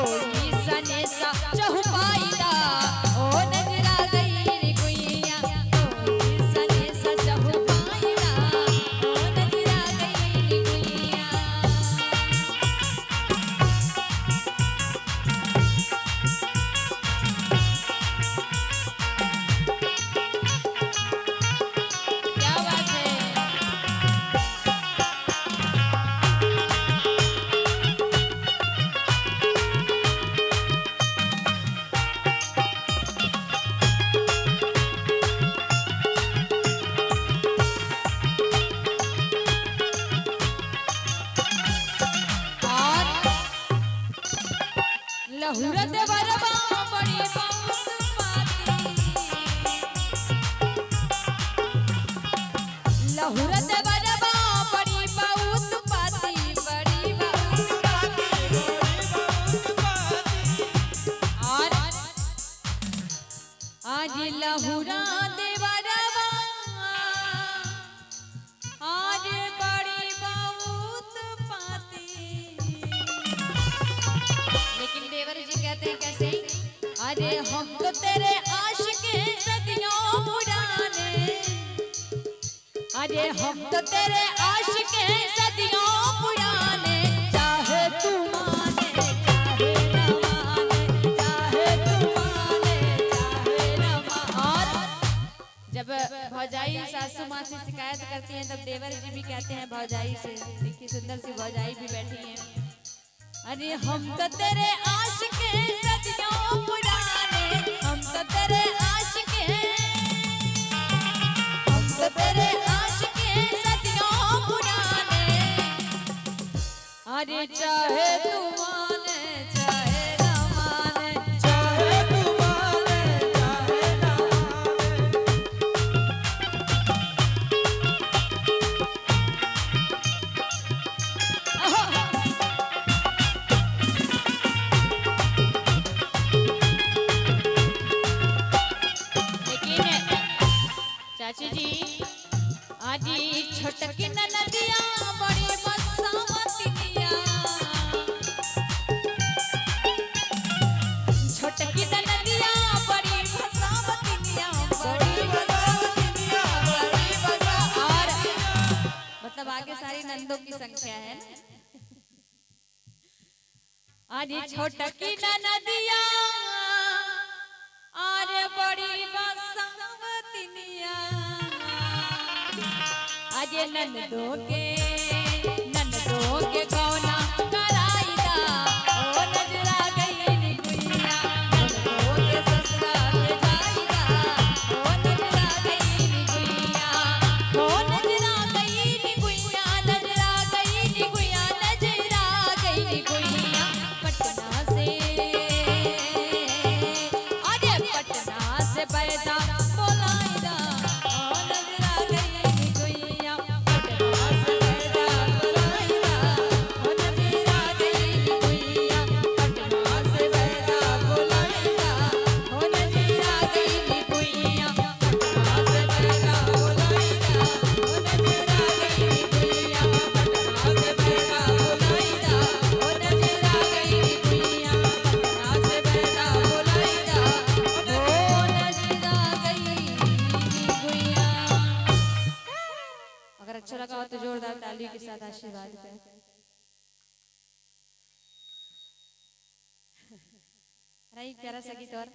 कोई सने सा चहुपाईदा ओ नजरा गई रे गुइया कोई सने सा चहुपाईदा ओ नजरा गई रे गुइया। क्या बात है। लहुरत बरबा बड़ी बात पाती लहुरत बरबा बड़ी बात पाती बड़ी बात पाती और आज लहुरा देवरबा आज बड़ी बात पाती। लेकिन देवर जी कहते हैं कैसे, अरे हम तो तेरे आशिक़े सदियों पुराने, अरे हम तो तेरे आशिक़े सदियों पुराने, चाहे तू माने चाहे न माने, चाहे तू माने चाहे न माने। और जब भौजाई सासू माँ से शिकायत करती हैं तब देवर जी भी कहते हैं भौजाई से, देखिए सुंदर सी भौजाई भी बैठी हैं, अरे हम तो तेरे आशिक़े सदियों पुराने, हम तो तेरे आशिक़े, हम तो तेरे आशिक़े सदियों पुराने, अरे चाहे तू माने चाहे न माने, चाहे तू माने चाहे न माने। चाची जी आजी छोटकी ननदिया बड़ी बसावतिया, छोटकी ननदिया बड़ी बसावतिया, बड़ी बसावतिया, बड़ी बसा। और मतलब आगे सारी नंदों की संख्या है ना। आजी छोटकी ननदिया अरे बड़ी बसावतिया, अजे ननदों के कौना कराईदा ओ नजरा गई नी गुइया, ननदों के ससुरा के जाईदा ओ नजरा गई नी गुइया, ओ नजरा गई नी गुइया, नजरा गई नी गुइया, नजरा गई नी गुइया। पटना से अरे पटना से पैदा बोलाईदा ओ नजरा गई नी गुइया, पटना से पैदा बोलाईदा ओ नजरा गई नी गुइया, पटना से पैदा बोलाईदा ओ नजरा गई नी गुइया, पटना से पैदा बोलाईदा ओ नजरा गई नी गुइया, पटना से पैदा बोलाईदा ओ नजरा गई नी गुइया, पटना से पैदा बोलाईदा ओ नजरा गई नी गुइया। अगर अच्छा लगा हो तो जोरदार ताली के साथ आशीर्वाद करें। रही प्यारा सा गीत और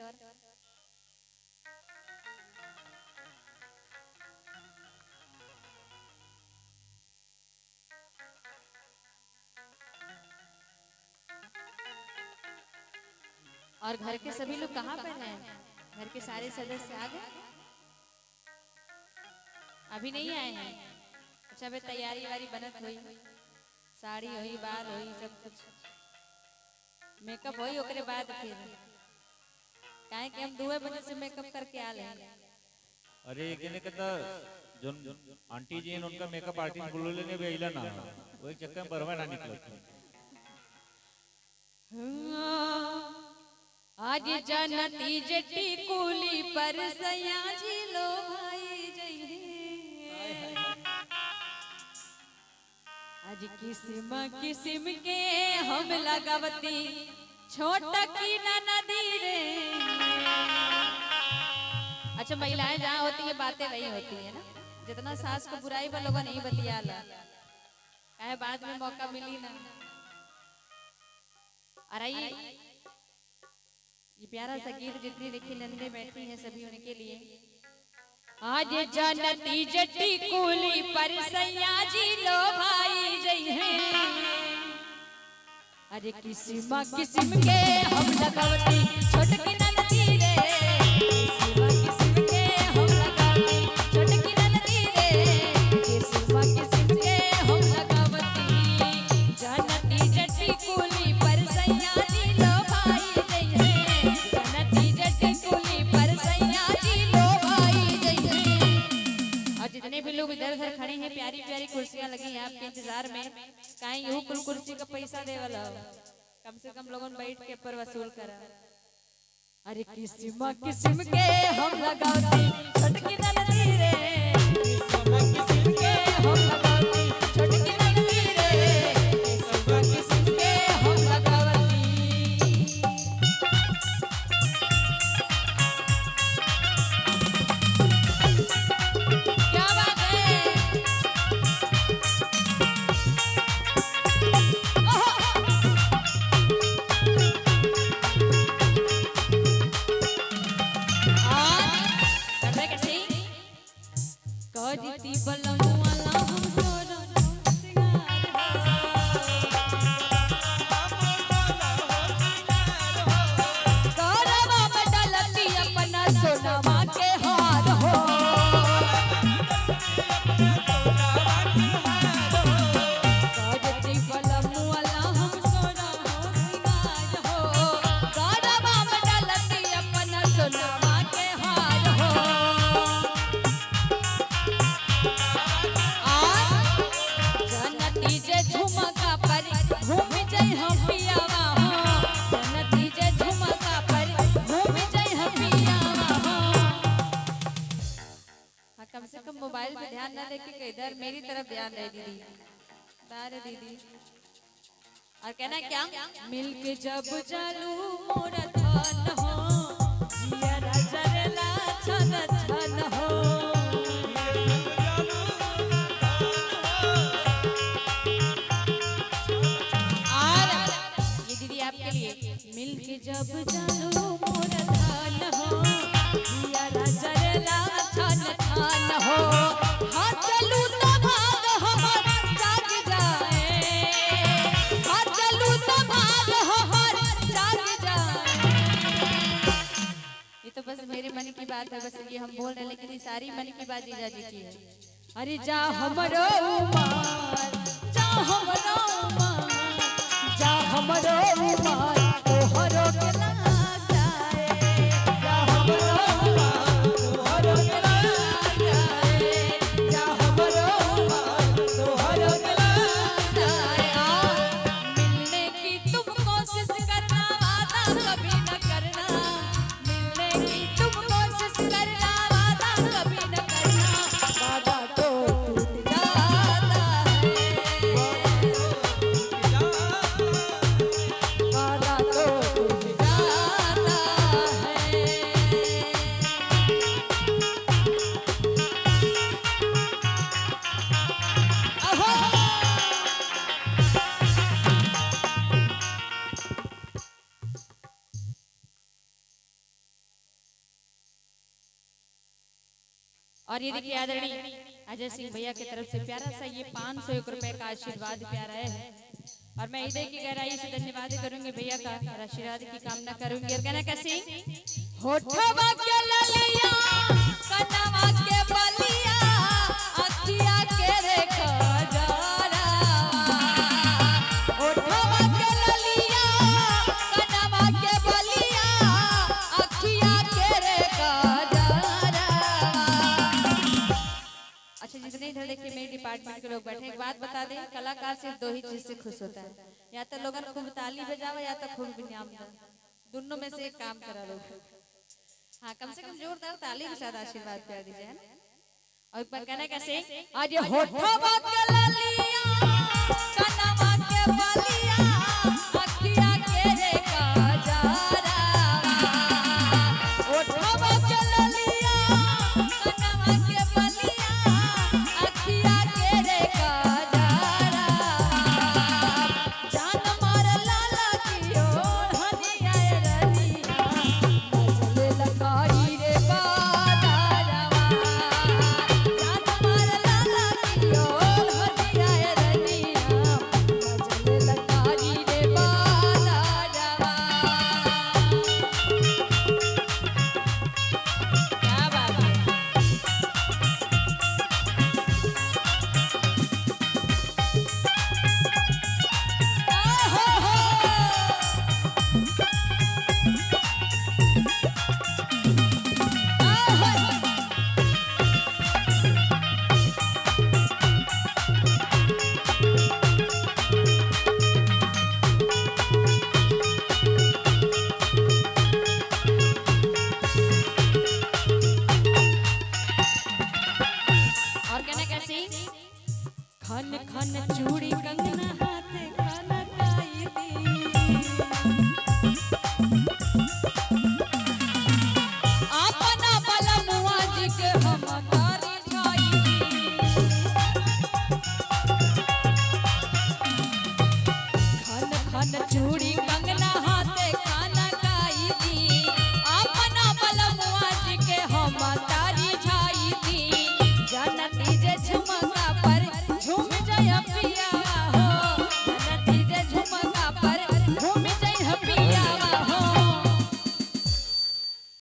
घर के सभी लोग कहाँ पर हैं? घर के सारे सदस्य आ गए? अभी नहीं आए हैं? अच्छा बे तैयारी वारी बनत हुई, साड़ी हुई, बाल हुई, सब कुछ मेकअप हुई, ओकरे बाद फिर काहे कि हम 2 बजे से मेकअप करके आ लेंगे। अरे केने कहता जोन आंटी जी उनका मेकअप आर्टिस्ट बोलो लेने भी आइला ना, वही चक्कर में बरवा ना निकलो। आज जनती जटी कुली पर सया जी लो भाई जय, आज किस्म किस्म के हम लगावती छोटकी नदी रे। अच्छा महिलाएं जहाँ होती है बातें वही होती है ना, जितना सास को बुराई वाला लोग नहीं बतियाला, काहे बाद में मौका मिली ना। अरे ये प्यारा सा गीत जितनी देखी नंदे बैठी हैं सभी उनके लिए। आज जनती जटी कुली पर सैया जी लो भाई जय हैं। अरे किस्म किस्म के हम लगावती छोटकी नदी रे, किस्म किस्म के हम लगावती छोटकी नदी रे, किस्म किस्म के हम लगावती जनती जटी कुली पर सैया जी लो भाई जय हैं। जनती जटी कुली पर सैया जी लो भाई जय हैं। और जितने भी लोग इधर उधर खड़े हैं, प्यारी प्यारी कुर्सियां लगी हैं आपके इंतजार में, कहीं यूं कुल कुर्सी का पैसा दे वाला कम से कम लोगों बैठ के पर वसूल करा। अरे किस्म किस्म के हम लगावती छोटकी नदी रे, किस्म किस्म के हम लगावती छोटकी नदी रे, किस्म किस्म के हम लगावती। क्या बात है। कहती बलमुआला हम सोना करवा में डलती अपना सोनामा के हार हो। कहती बलमुआला हम सोना सिंगार हो, करवा में डलती अपना सोनामा के हार हो। जनती जे झुमका पर घूम जई हम पियावा हो, जनती जे झुमका पर घूम जई हम पियावा हो। हाँ कम से कम मोबाइल पे ध्यान ना देके इधर मेरी तरफ ध्यान रहे दीदी, तारे दीदी। और कहना क्या, मिलके जब चलू मोर धन हो, जिया जरेला छन छन हो। मिलके जब चलू मोर धान हो, जिया जरेला छन छन हो। हाँ चलू तो भाग हमर जाग जाए, हाँ चलू तो भाग हमर जाग जाए। ये तो बस मेरे मन की बात है, बस ये हम बोल रहे हैं, लेकिन ये सारी मन की बात जीजा जी की है। अरे जा हमरो उमर, जा हमरो उमर, जा हमरो उमर तोहरो के लाग जाए, जा हमरो उमर तोहरो के लाग जाए, जा हमरो उमर तोहरो के लाग जाए। मिलने की तुम कोशिश करना, वादा कभी न करना, मिलने की तुम कोशिश करना, वादा कभी न करना, वादा तो टूट जाता है, वादा तो टूट जाता है। अहो और ये देखिए आदरणीय अजय सिंह भैया की तरफ से प्यारा सा ये 501 रुपए का आशीर्वाद प्यारा है। और मैं हृदय की गहराई से धन्यवाद करूंगी भैया का, और आशीर्वाद की कामना करूंगी। और कहना कैसे, होठवा के ललिया कनवा के बलिया अखिया के रे खजरा, होठवा के ललिया कनवा के बलिया अखिया के रे खजरा। अच्छा जितने इधर देखिए मेरे डिपार्टमेंट के लोग बैठे, एक बात बता दें, कलाकार सिर्फ दो ही चीज से खुश होता है, या तो लोगन खूब ताली बजावा या तो खूब इनाम दो, दोनों में से एक काम करा लोग। हाँ कम से कम जोरदार ताली के साथ आशीर्वाद कर दीजिए है ना। और एक बार कहना कैसे, आज होठवा के ललिया कनवा के बलिया अखिया के रे खन खन चूड़ी कंगना हाथे खनकाई दी अपना बलमुआ जी के हम